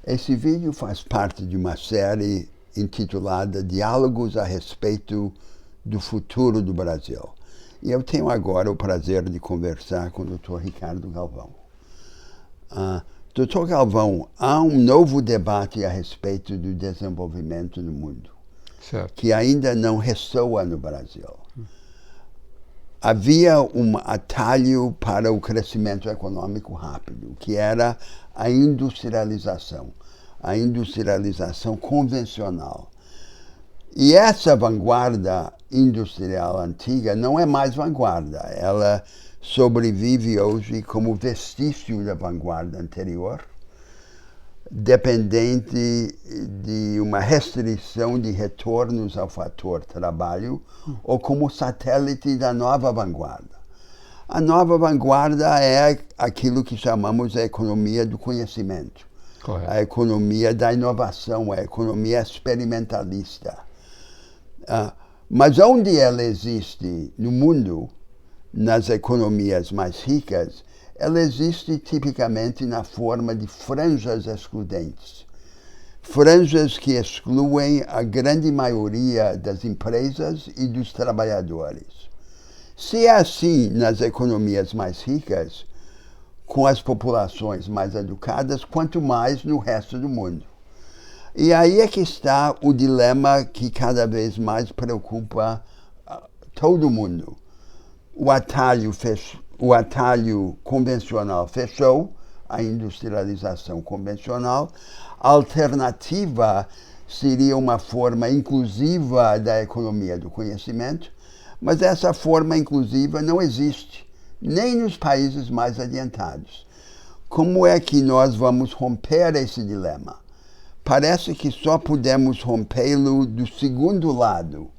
Esse vídeo faz parte de uma série intitulada Diálogos a respeito do futuro do Brasil. E eu tenho agora o prazer de conversar com o Dr. Ricardo Galvão. Dr. Galvão, há um novo debate a respeito do desenvolvimento no mundo, certo, que ainda não ressoa no Brasil. Havia um atalho para o crescimento econômico rápido, que era a industrialização convencional. E essa vanguarda industrial antiga não é mais vanguarda, ela sobrevive hoje como vestígio da vanguarda anterior, dependente de uma restrição de retornos ao fator trabalho ou como satélite da nova vanguarda. A nova vanguarda é aquilo que chamamos a economia do conhecimento, correto, a economia da inovação, a economia experimentalista. Mas onde ela existe no mundo, nas economias mais ricas, ela existe tipicamente na forma de franjas excludentes. Franjas que excluem a grande maioria das empresas e dos trabalhadores. Se é assim nas economias mais ricas, com as populações mais educadas, quanto mais no resto do mundo. E aí é que está o dilema que cada vez mais preocupa todo mundo. O atalho convencional fechou, a industrialização convencional. A alternativa seria uma forma inclusiva da economia do conhecimento, mas essa forma inclusiva não existe, nem nos países mais adiantados. Como é que nós vamos romper esse dilema? Parece que só podemos rompê-lo do segundo lado,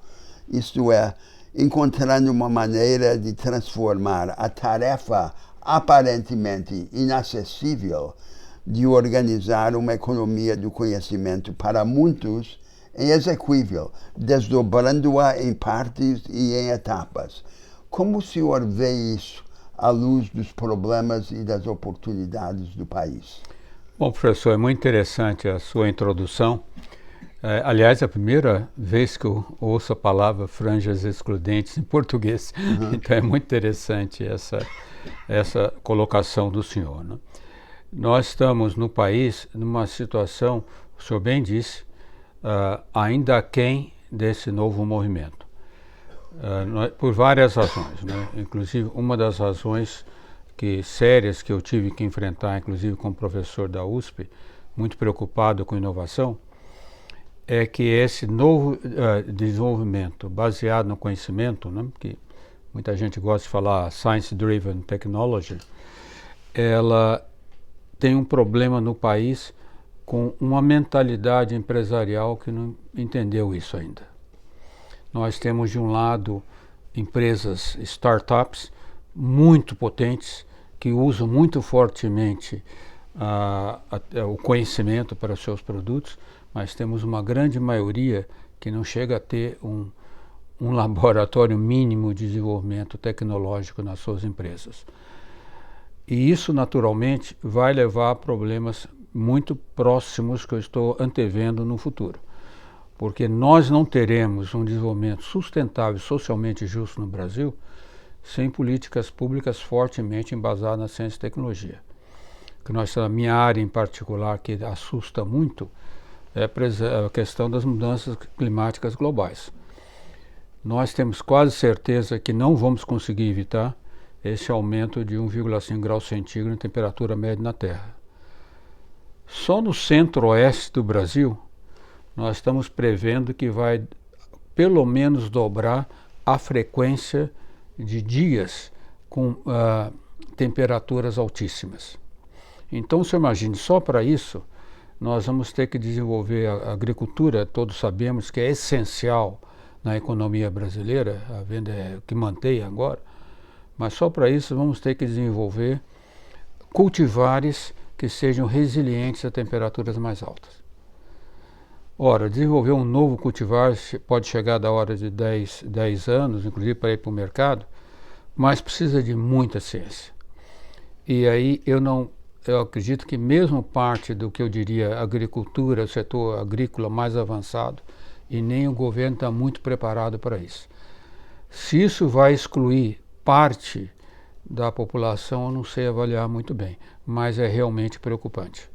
isto é, encontrando uma maneira de transformar a tarefa aparentemente inacessível de organizar uma economia do conhecimento para muitos em execuível, desdobrando-a em partes e em etapas. Como o senhor vê isso à luz dos problemas e das oportunidades do país? Bom, professor, é muito interessante a sua introdução. Aliás, é a primeira vez que eu ouço a palavra franjas excludentes em português. Então é muito interessante essa colocação do senhor, né? Nós estamos no país numa situação, o senhor bem disse, ainda aquém desse novo movimento. Por várias razões, né? Inclusive uma das razões sérias que eu tive que enfrentar, inclusive como professor da USP, muito preocupado com inovação, é que esse novo desenvolvimento baseado no conhecimento, né, que muita gente gosta de falar Science-Driven Technology, ela tem um problema no país com uma mentalidade empresarial que não entendeu isso ainda. Nós temos, de um lado, empresas, startups, muito potentes, que usam muito fortemente o conhecimento para os seus produtos, mas temos uma grande maioria que não chega a ter um laboratório mínimo de desenvolvimento tecnológico nas suas empresas. E isso, naturalmente, vai levar a problemas muito próximos que eu estou antevendo no futuro. Porque nós não teremos um desenvolvimento sustentável e socialmente justo no Brasil sem políticas públicas fortemente embasadas na ciência e tecnologia. A minha área em particular, que assusta muito, é a questão das mudanças climáticas globais. Nós temos quase certeza que não vamos conseguir evitar esse aumento de 1,5 graus centígrados na temperatura média na Terra. Só no centro-oeste do Brasil, nós estamos prevendo que vai pelo menos dobrar a frequência de dias com temperaturas altíssimas. Então, você imagine, só para isso, nós vamos ter que desenvolver a agricultura, todos sabemos que é essencial na economia brasileira, a venda é o que mantém agora, mas só para isso vamos ter que desenvolver cultivares que sejam resilientes a temperaturas mais altas. Ora, desenvolver um novo cultivar pode chegar da hora de 10 anos, inclusive para ir para o mercado, mas precisa de muita ciência. E aí eu não eu acredito que mesmo parte do que eu diria agricultura, o setor agrícola mais avançado, e nem o governo está muito preparado para isso. Se isso vai excluir parte da população, eu não sei avaliar muito bem, mas é realmente preocupante.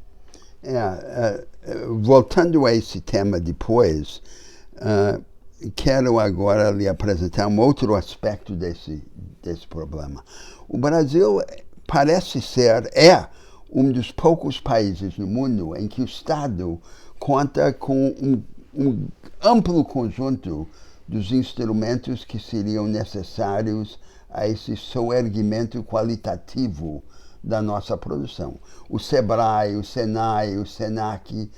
Voltando a esse tema depois, quero agora lhe apresentar um outro aspecto desse problema. O Brasil parece ser, um dos poucos países no mundo em que o Estado conta com um amplo conjunto dos instrumentos que seriam necessários a esse soerguimento qualitativo da nossa produção. O SEBRAE, o SENAI, o SENAC,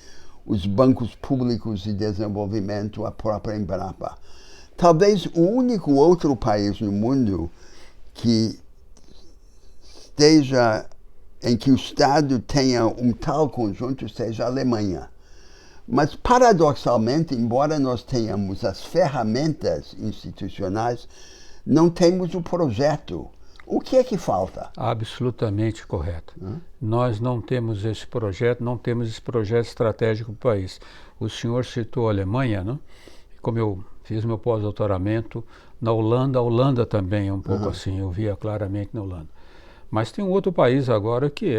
os bancos públicos de desenvolvimento, a própria Embrapa. Talvez o único outro país no mundo em que o Estado tenha um tal conjunto seja a Alemanha. Mas, paradoxalmente, embora nós tenhamos as ferramentas institucionais, não temos o projeto. O que é que falta? Absolutamente correto. Nós não temos esse projeto, não temos esse projeto estratégico para o país. O senhor citou a Alemanha, né? Como eu fiz meu pós-doutoramento na Holanda, a Holanda também é um pouco assim, eu via claramente na Holanda. Mas tem um outro país agora que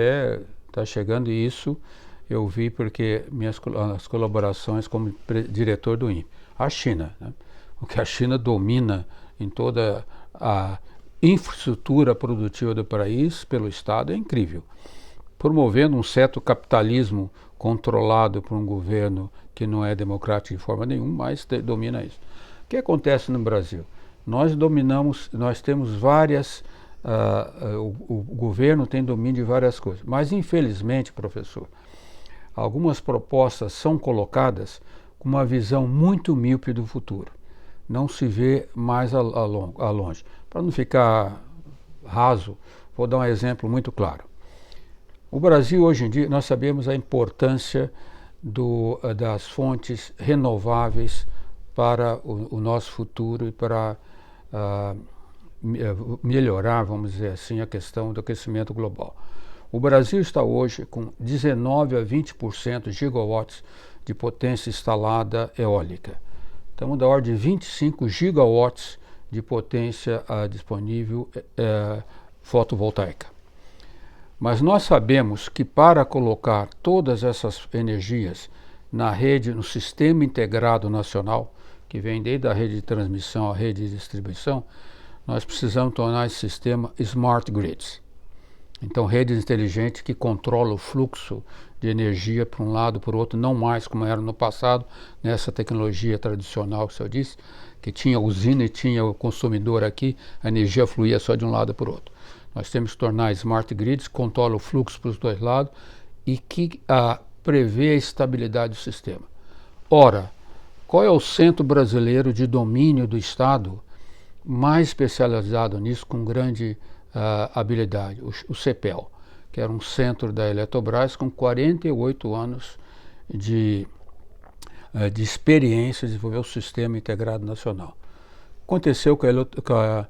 está chegando, e isso eu vi porque as colaborações como diretor do INPE. A China, né? O que a China domina em toda a infraestrutura produtiva do país pelo Estado é incrível, promovendo um certo capitalismo controlado por um governo que não é democrático de forma nenhuma, mas domina isso. O que acontece no Brasil? Nós temos várias, o governo tem domínio de várias coisas, mas infelizmente, professor, algumas propostas são colocadas com uma visão muito míope do futuro. Não se vê mais a longe. Para não ficar raso, vou dar um exemplo muito claro. O Brasil, hoje em dia, nós sabemos a importância das fontes renováveis para o nosso futuro e para melhorar, vamos dizer assim, a questão do aquecimento global. O Brasil está hoje com 19 a 20% de gigawatts de potência instalada eólica. Estamos da ordem de 25 gigawatts de potência disponível fotovoltaica. Mas nós sabemos que para colocar todas essas energias na rede, no sistema integrado nacional, que vem desde a rede de transmissão à rede de distribuição, nós precisamos tornar esse sistema smart grids. Então, redes inteligentes que controlam o fluxo de energia para um lado, para o outro, não mais como era no passado, nessa tecnologia tradicional que o senhor disse, que tinha usina e tinha o consumidor aqui, a energia fluía só de um lado para o outro. Nós temos que tornar smart grids, que controlam o fluxo para os dois lados e que prevê a estabilidade do sistema. Ora, qual é o centro brasileiro de domínio do Estado mais especializado nisso, com grande habilidade? O CEPEL, que era um centro da Eletrobras com 48 anos de experiência de desenvolver o sistema integrado nacional. Aconteceu com a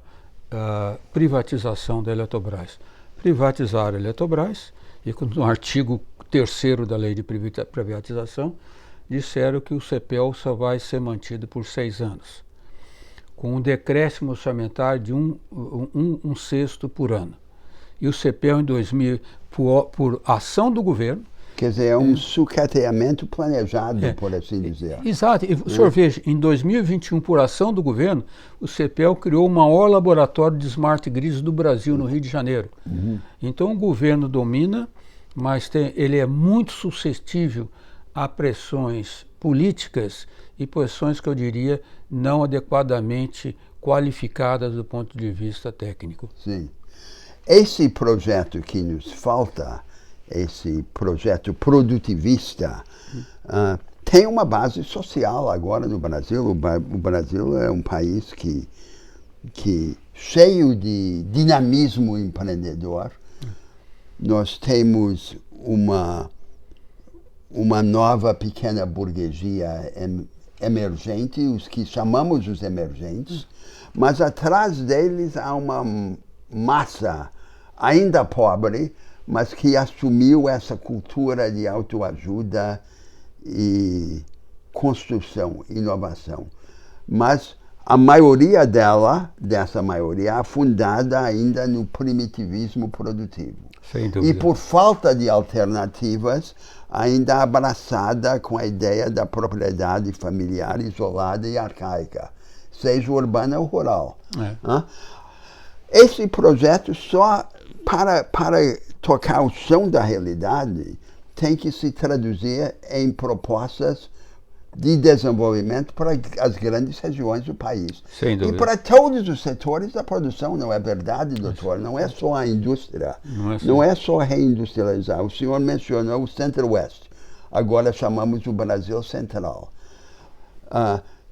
privatização da Eletrobras. Privatizaram a Eletrobras e no artigo 3º da lei de privatização disseram que o CEPEL só vai ser mantido por 6 anos, com um decréscimo orçamentário de um sexto por ano. E o CEPEL em 2000, por ação do governo... Quer dizer, é um sucateamento planejado, por assim dizer. Exato. E o senhor veja, em 2021, por ação do governo, o CEPEL criou o maior laboratório de smart grids do Brasil, no Rio de Janeiro. Então o governo domina, mas ele é muito suscetível a pressões políticas e posições que eu diria não adequadamente qualificadas do ponto de vista técnico. Sim. Esse projeto que nos falta, esse projeto produtivista, tem uma base social agora no Brasil. O Brasil é um país que cheio de dinamismo empreendedor. Nós temos uma nova pequena burguesia emergente, os que chamamos os emergentes, mas atrás deles há uma massa ainda pobre, mas que assumiu essa cultura de autoajuda e construção, inovação. Mas a maioria dessa maioria, afundada ainda no primitivismo produtivo. Sem dúvida. E por falta de alternativas, ainda abraçada com a ideia da propriedade familiar isolada e arcaica, seja urbana ou rural. Esse projeto, só para tocar o som da realidade, tem que se traduzir em propostas de desenvolvimento para as grandes regiões do país. Sem dúvida. E para todos os setores da produção, não é verdade, doutor? Não é só a indústria, não é só reindustrializar. O senhor mencionou o Centro-Oeste, agora chamamos o Brasil Central.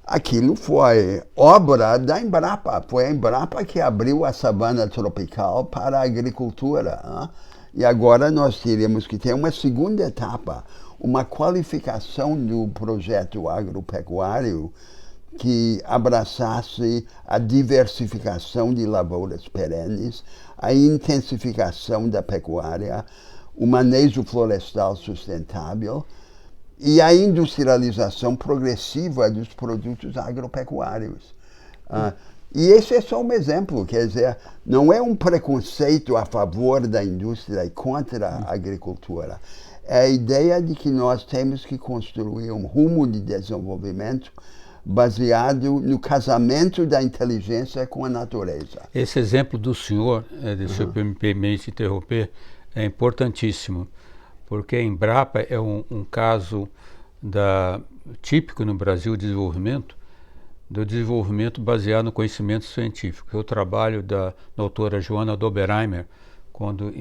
Aquilo foi obra da Embrapa, foi a Embrapa que abriu a savana tropical para a agricultura. E agora nós teríamos que ter uma segunda etapa, uma qualificação do projeto agropecuário que abraçasse a diversificação de lavouras perenes, a intensificação da pecuária, o manejo florestal sustentável e a industrialização progressiva dos produtos agropecuários. E esse é só um exemplo, quer dizer, não é um preconceito a favor da indústria e contra a agricultura. É a ideia de que nós temos que construir um rumo de desenvolvimento baseado no casamento da inteligência com a natureza. Esse exemplo do senhor, se eu me permite interromper, é importantíssimo, porque a Embrapa é um caso típico no Brasil do desenvolvimento baseado no conhecimento científico. O trabalho da doutora Joana Doberheimer, quando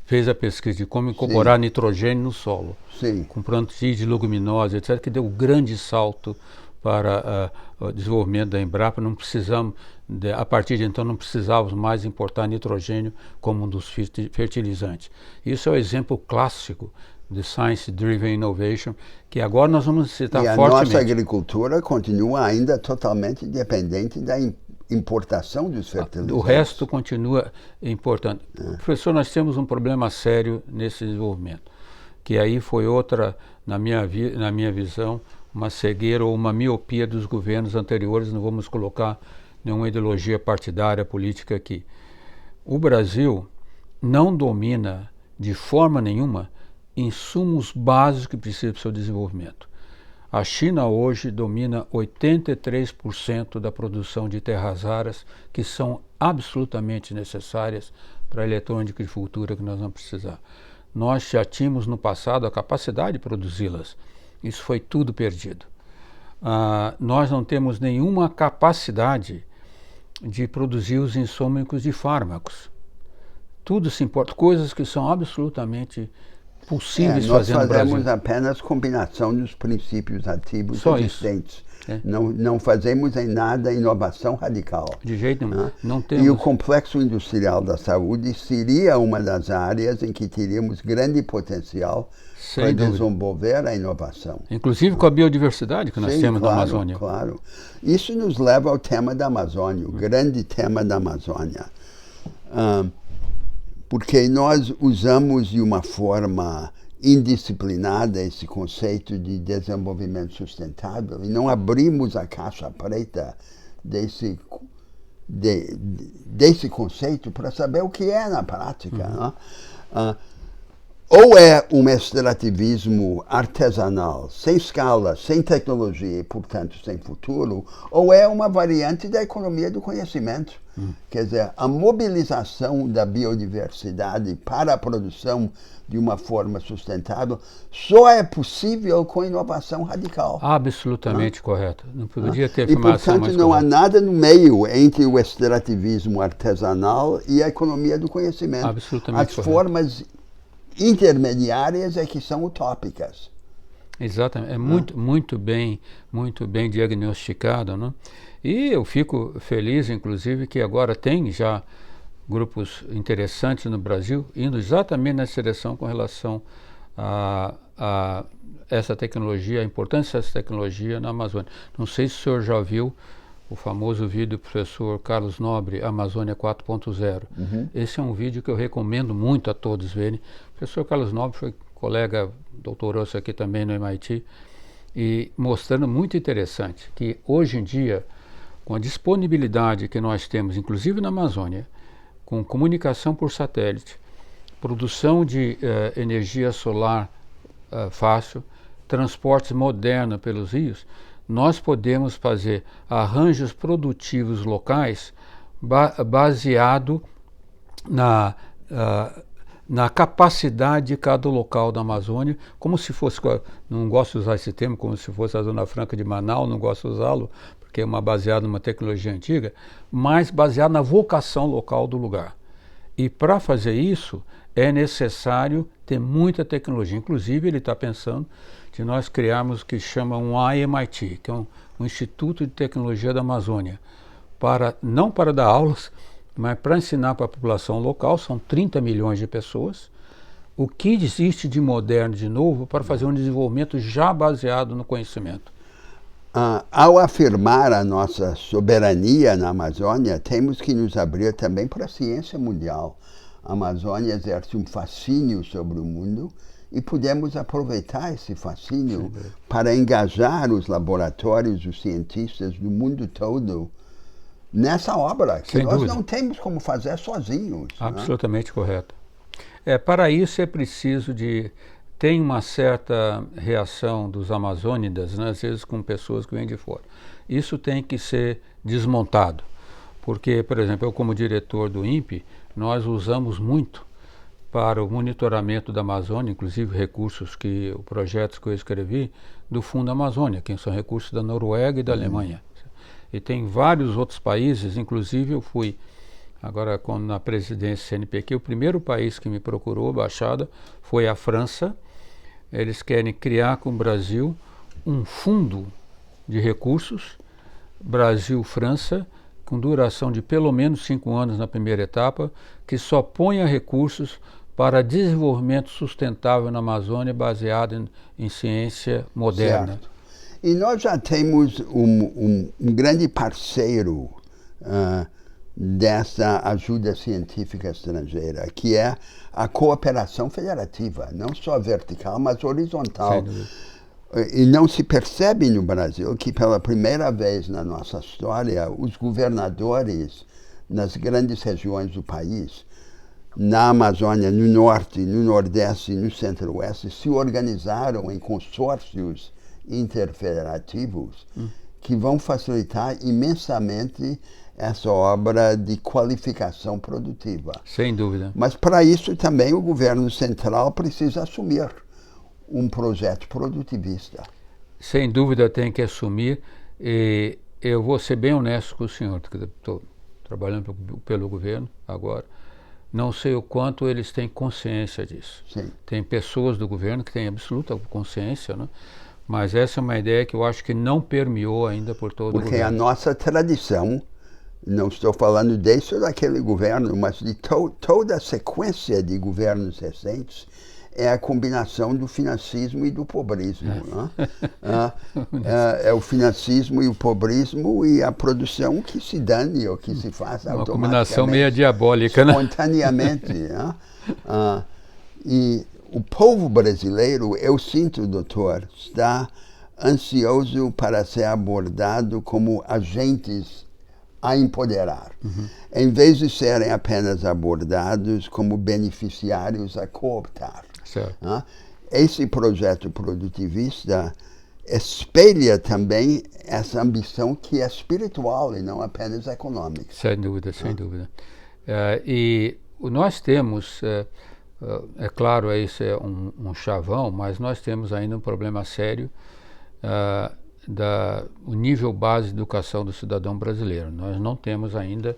fez a pesquisa de como incorporar nitrogênio no solo, com plantas de leguminosa, etc., que deu um grande salto para o desenvolvimento da Embrapa. Não precisamos, a partir de então, não precisávamos mais importar nitrogênio como um dos fertilizantes. Isso é o exemplo clássico de Science Driven Innovation, que agora nós vamos citar fortemente. E a nossa agricultura continua ainda totalmente dependente da importação dos fertilizantes. O resto continua importante. Professor, nós temos um problema sério nesse desenvolvimento, que aí foi outra, na minha visão, uma cegueira ou uma miopia dos governos anteriores. Não vamos colocar nenhuma ideologia partidária, política aqui. O Brasil não domina de forma nenhuma insumos básicos que precisam para o seu desenvolvimento. A China hoje domina 83% da produção de terras raras, que são absolutamente necessárias para a eletrônica e agricultura que nós vamos precisar. Nós já tínhamos no passado a capacidade de produzi-las. Isso foi tudo perdido. Nós não temos nenhuma capacidade de produzir os insumos de fármacos. Tudo se importa, coisas que são absolutamente possíveis fazer no Brasil. Nós fazemos apenas combinação dos princípios ativos só existentes. Não fazemos em nada inovação radical. De jeito nenhum. Não temos. E o complexo industrial da saúde seria uma das áreas em que teríamos grande potencial para desenvolver a inovação. Inclusive com a biodiversidade que nós temos na Amazônia. Claro. Isso nos leva ao tema da Amazônia, o grande tema da Amazônia. Porque nós usamos de uma forma indisciplinada esse conceito de desenvolvimento sustentável e não abrimos a caixa preta desse conceito para saber o que é na prática. Ou é um extrativismo artesanal, sem escala, sem tecnologia e, portanto, sem futuro, ou é uma variante da economia do conhecimento. Quer dizer, a mobilização da biodiversidade para a produção de uma forma sustentável só é possível com inovação radical. Absolutamente correto. Não podia ter afirmação mais correta. E, portanto, não há nada no meio entre o extrativismo artesanal e a economia do conhecimento. Absolutamente correto. As formas intermediárias é que são utópicas. Exatamente, é muito bem diagnosticado, né? E eu fico feliz, inclusive, que agora tem já grupos interessantes no Brasil indo exatamente nessa direção com relação a essa tecnologia, a importância dessa tecnologia na Amazônia. Não sei se o senhor já viu o famoso vídeo do professor Carlos Nobre, Amazônia 4.0. Esse é um vídeo que eu recomendo muito a todos verem. O professor Carlos Nobre foi colega, doutorou-se aqui também no MIT, e mostrando muito interessante que hoje em dia, com a disponibilidade que nós temos, inclusive na Amazônia, com comunicação por satélite, produção de energia solar fácil, transporte moderno pelos rios, nós podemos fazer arranjos produtivos locais baseado na capacidade de cada local da Amazônia, como se fosse, não gosto de usar esse termo, como se fosse a Zona Franca de Manaus, não gosto de usá-lo, porque é baseado numa tecnologia antiga, mas baseado na vocação local do lugar. E para fazer isso, é necessário ter muita tecnologia. Inclusive, ele está pensando de nós criarmos o que chama um IMIT, que é um Instituto de Tecnologia da Amazônia, não para dar aulas, mas para ensinar para a população local, são 30 milhões de pessoas, o que existe de moderno, de novo, para fazer um desenvolvimento já baseado no conhecimento. Ao afirmar a nossa soberania na Amazônia, temos que nos abrir também para a ciência mundial. A Amazônia exerce um fascínio sobre o mundo e podemos aproveitar esse fascínio para engajar os laboratórios, os cientistas do mundo todo nessa obra, que nós não temos como fazer sozinhos. Absolutamente correto. Para isso é preciso tem uma certa reação dos amazônidas, né, às vezes com pessoas que vêm de fora. Isso tem que ser desmontado, porque, por exemplo, eu como diretor do INPE, nós usamos muito para o monitoramento da Amazônia, inclusive recursos projetos que eu escrevi do Fundo Amazônia, que são recursos da Noruega e da Alemanha. E tem vários outros países, inclusive eu fui, agora na presidência CNPq, o primeiro país que me procurou, Baixada, foi a França. Eles querem criar com o Brasil um fundo de recursos, Brasil-França, com duração de pelo menos 5 anos na primeira etapa, que só ponha recursos para desenvolvimento sustentável na Amazônia baseado em ciência moderna. Certo. E nós já temos um grande parceiro dessa ajuda científica estrangeira, que é a cooperação federativa, não só vertical, mas horizontal. E não se percebe no Brasil que pela primeira vez na nossa história, os governadores nas grandes regiões do país, na Amazônia, no Norte, no Nordeste e no Centro-Oeste, se organizaram em consórcios interfederativos que vão facilitar imensamente essa obra de qualificação produtiva. Sem dúvida. Mas para isso também o governo central precisa assumir um projeto produtivista. Sem dúvida tem que assumir, e eu vou ser bem honesto com o senhor, porque estou trabalhando pelo governo agora, não sei o quanto eles têm consciência disso. Sim. Tem pessoas do governo que têm absoluta consciência, né? Mas essa é uma ideia que eu acho que não permeou ainda por todo o governo. Porque a nossa tradição, não estou falando desse ou daquele governo, mas de toda a sequência de governos recentes, é a combinação do financismo e do pobrismo. É o financismo e o pobrismo e a produção que se dane ou que se faça uma automaticamente. Uma combinação meio diabólica, né? Espontaneamente. E o povo brasileiro, eu sinto, doutor, está ansioso para ser abordado como agentes a empoderar, em vez de serem apenas abordados como beneficiários a cooptar. Esse projeto produtivista espelha também essa ambição que é espiritual e não apenas econômica. Sem dúvida, sem dúvida. E nós temos, é claro, isso é um chavão, mas nós temos ainda um problema sério o nível base de educação do cidadão brasileiro. Nós não temos ainda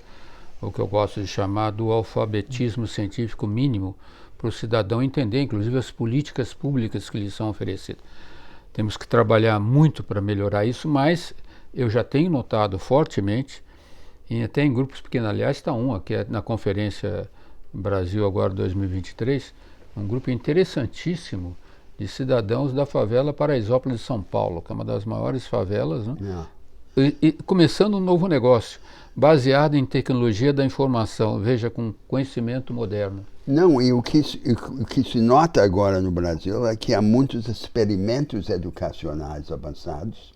o que eu gosto de chamar do alfabetismo científico mínimo para o cidadão entender, inclusive, as políticas públicas que lhe são oferecidas. Temos que trabalhar muito para melhorar isso, mas eu já tenho notado fortemente, e até em grupos pequenos, aliás, está aqui na Conferência Brasil agora 2023, um grupo interessantíssimo de cidadãos da favela Paraisópolis de São Paulo, que é uma das maiores favelas, né? Começando um novo negócio, baseado em tecnologia da informação, veja, com conhecimento moderno. Não, e o que se nota agora no Brasil é que há muitos experimentos educacionais avançados,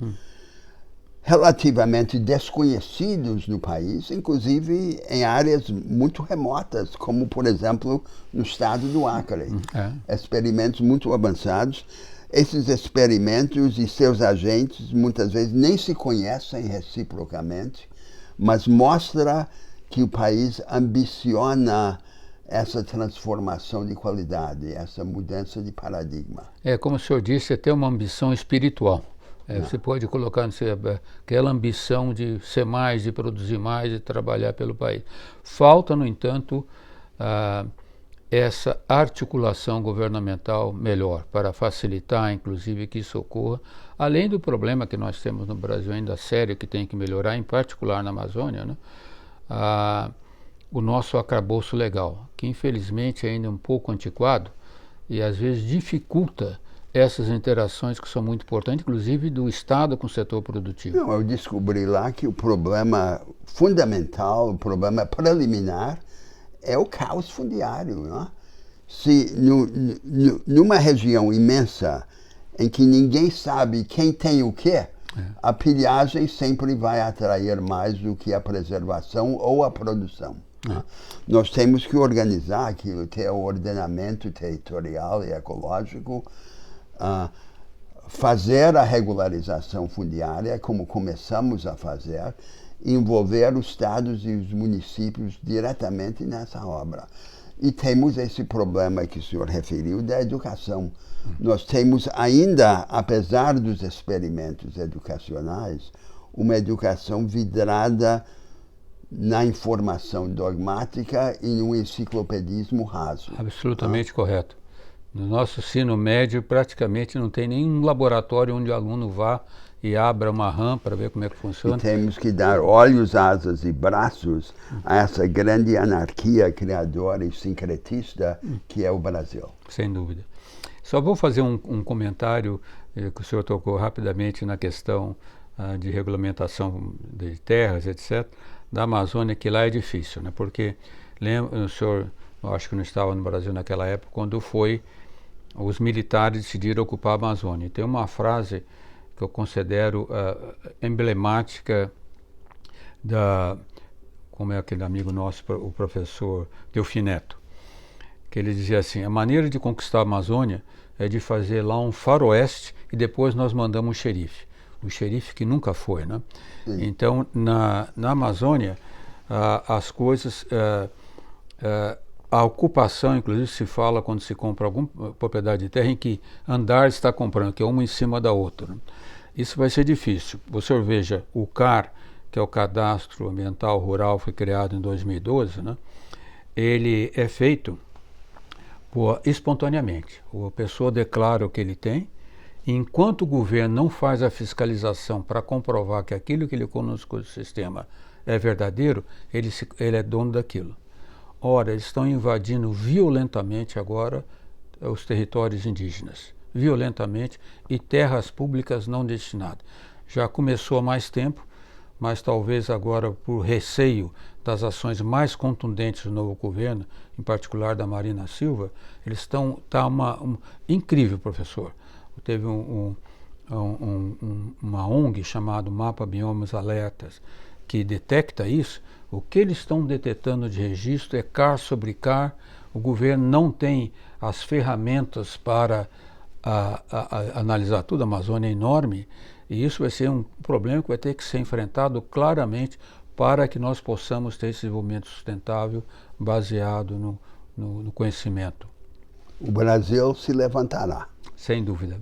relativamente desconhecidos no país, inclusive em áreas muito remotas, como, por exemplo, no estado do Acre. Experimentos muito avançados. Esses experimentos e seus agentes muitas vezes nem se conhecem reciprocamente, mas mostra que o país ambiciona essa transformação de qualidade, essa mudança de paradigma. Como o senhor disse, é ter uma ambição espiritual. Você pode colocar aquela ambição de ser mais, de produzir mais, de trabalhar pelo país. Falta, no entanto, essa articulação governamental melhor, para facilitar, inclusive, que isso ocorra, além do problema que nós temos no Brasil ainda sério, que tem que melhorar, em particular na Amazônia, né? O nosso arcabouço legal, que infelizmente ainda é um pouco antiquado e às vezes dificulta essas interações que são muito importantes, inclusive do Estado com o setor produtivo. Não, eu descobri lá que o problema fundamental, o problema preliminar, é o caos fundiário. Não? Se numa região imensa em que ninguém sabe quem tem o quê, a pilhagem sempre vai atrair mais do que a preservação ou a produção. Nós temos que organizar aquilo, ter o ordenamento territorial e ecológico, fazer a regularização fundiária, como começamos a fazer, envolver os estados e os municípios diretamente nessa obra. E temos esse problema que o senhor referiu da educação. Nós temos ainda, apesar dos experimentos educacionais, uma educação vidrada na informação dogmática e no enciclopedismo raso. Absolutamente correto. No nosso ensino médio, praticamente não tem nenhum laboratório onde o aluno vá e abra uma RAM para ver como é que funciona. E temos que dar olhos, asas e braços a essa grande anarquia criadora e sincretista que é o Brasil. Sem dúvida. Só vou fazer um comentário que o senhor tocou rapidamente na questão de regulamentação de terras, etc., da Amazônia, que lá é difícil, né? Porque o senhor, eu acho que não estava no Brasil naquela época, quando os militares decidiram ocupar a Amazônia. Tem uma frase que eu considero emblemática como é aquele amigo nosso, o professor Delfineto, que ele dizia assim: a maneira de conquistar a Amazônia é de fazer lá um faroeste e depois nós mandamos um xerife. O xerife que nunca foi, né? Então, na Amazônia, as coisas... a ocupação, inclusive, se fala quando se compra alguma propriedade de terra em que andar está comprando, que é uma em cima da outra. Né? Isso vai ser difícil. Você veja, o CAR, que é o Cadastro Ambiental Rural, foi criado em 2012, né? Ele é feito espontaneamente. A pessoa declara o que ele tem, e enquanto o governo não faz a fiscalização para comprovar que aquilo que ele colocou no sistema é verdadeiro, ele é dono daquilo. Ora, eles estão invadindo violentamente agora os territórios indígenas, violentamente, e terras públicas não destinadas. Já começou há mais tempo, mas talvez agora, por receio das ações mais contundentes do novo governo, em particular da Marina Silva, eles estão... incrível, professor. Teve uma ONG chamada Mapa Biomas Alertas, que detecta isso. O que eles estão detectando de registro é CAR sobre CAR. O governo não tem as ferramentas para analisar tudo. A Amazônia é enorme e isso vai ser um problema que vai ter que ser enfrentado claramente para que nós possamos ter esse desenvolvimento sustentável baseado no conhecimento. O Brasil se levantará. Sem dúvida.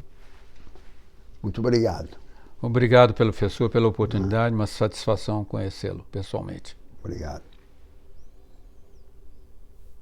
Muito obrigado. Obrigado, professor, pela oportunidade, uma satisfação conhecê-lo pessoalmente. Obrigado.